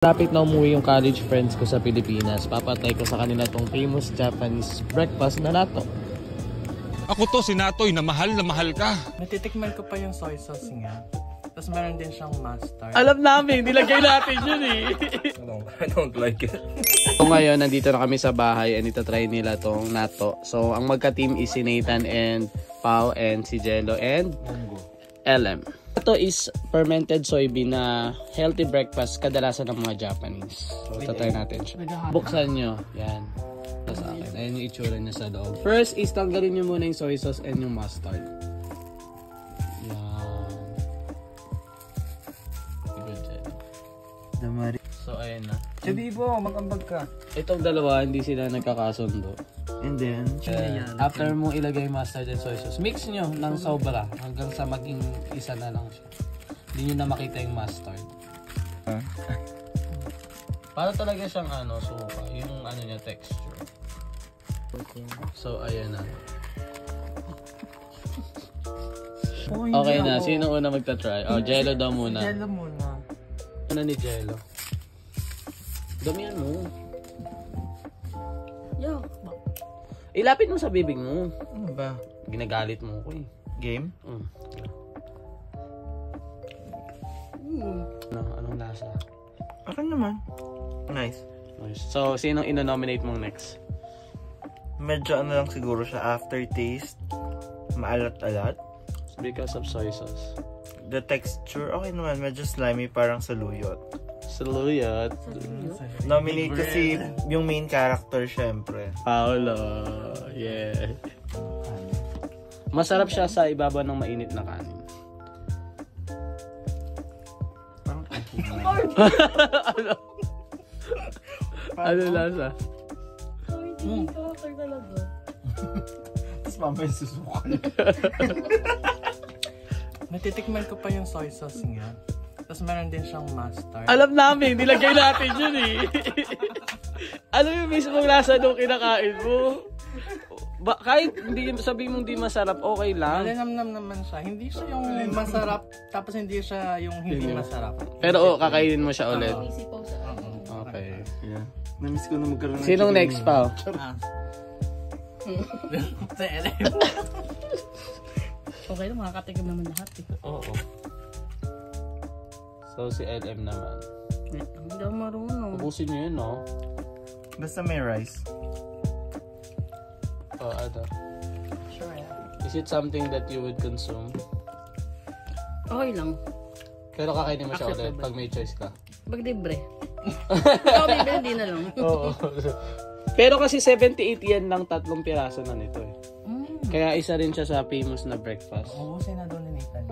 Lapit na umuwi yung college friends ko sa Pilipinas. Papatay ko sa kanila tong famous Japanese breakfast na natto. Ako to si Natoy na mahal ka. Natitikman ko pa yung soy sauce niya. Tapos meron din siyang mustard. Alam namin, nilagay natin yun eh. I don't like it. So ngayon, nandito na kami sa bahay and itatry nila tong natto. So ang magka-team is si Nathan and Pao and si Jello and LM. Ito is fermented soybean na healthy breakfast kadalasan ng mga Japanese. So tatry natin siya. Buksan nyo. Yan. Ito sa akin. Ayan yung itsura niya sa loob. First is tanggalin nyo muna yung soy sauce and yung mustard. Yan. Good job. So ayan na. Chabibo, mag-ambag ka. Itong dalawa hindi sila nagkakasundo. And then, after mo ilagay mustard and soy sauce, mix nyo ng sobra hanggang sa maging isa na lang siya. Hindi nyo na makita yung mustard. Para talaga siyang suka, yung niya texture. So ayan na. Okay na, sino una magta-try? Oh, Jello daw muna. Jello muna. Ano ni Jello? Damihan mo. Yo. Ilapit mo sa bibig mo. Ano ba? Ginagalit mo ko eh. Game? Anong lasa? Akin naman. Nice. So, sinong ino-nominate mong next? Medyo lang siguro siya, aftertaste. Maalat-alat. Because of soy sauce. The texture, okay naman. Medyo slimy, parang saluyot. Saluyot. Nominate kasi yung main character, syempre. Paolo. Yeah. Masarap siya sa ibabaw ng mainit na kanin. Ano? Ano lasa? Hindi ko talaga. Tapos mamaya susukal. Natitikman ko pa yung soy sauce niya. Tapos meron din siyang mustard. Alam namin, nilagay natin yun eh. Alam yung mismong lasa nung kinakain mo. Kahit hindi sabihin mong di masarap, okay lang. Malinamnam naman siya. Hindi siya yung masarap, tapos hindi siya yung hindi masarap. Pero kakainin mo siya ulit. Isipaw sa Okay. Yeah. Namiss ko na magkaroon ng Sinong next, Pao? Sa LM. Okay lang, makakatikim naman lahat eh. Oo. So, si LM naman. Hindi ako marunong. Ubusin nyo yun, no? Basta may rice. Oh, ano? Sure, yeah. Is it something that you would consume? Okay lang. Pero kakainin mo siya ulit Acceptable. pag may choice ka? Pag libre. Ikaw bibili, hindi na lang. Oo. Pero kasi 78 yen lang 3 piraso na nito eh. Kaya isa rin siya sa famous na breakfast. Oo, sinado ni Nathan.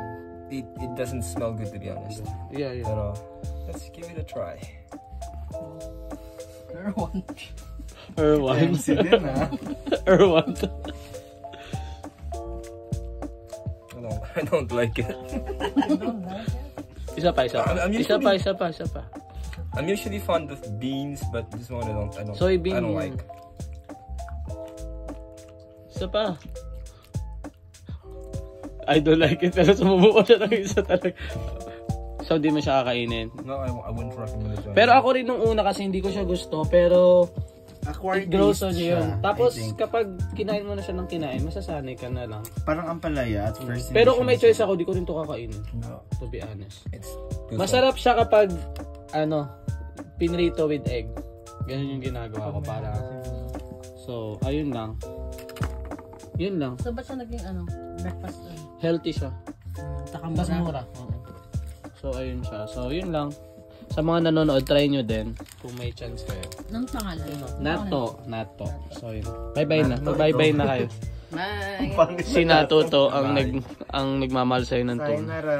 It doesn't smell good, to be honest. Yeah. Pero let's give it a try. Erwan. MC din Erwan. I don't like it. Isa pa. Isa pa. I'm usually fond of beans, but this one I don't Soybean I don't yun. like. Isa pa. I don't like it, pero sumubuko siya ng isa talaga. So, di mo siya kakainin. No, I wouldn't recommend it. Pero ako rin nung una kasi hindi ko siya gusto, pero it grows on you yun. Tapos, kapag kinain mo na siya ng kinain, masasanay ka na lang. Parang ampalaya at first. Pero kung may choice ako, di ko rin ito kakainin. No. To be honest. It's good. Masarap siya kapag, pinrito with egg. Ganun yung ginagawa ko para. So, ayun lang. Yun lang. So, ba't siya naging breakfast? Healthy siya. Takamura. Mas mura. So, ayun siya. So, yun lang. Sa mga nanonood, try nyo din. Kung may chance kayo. Anong pangalan? Natto. So, yun. Bye-bye na. Bye-bye na kayo. Bye! Si Nato to ang nagmamahal sa'yo ng tuna. Sayonara.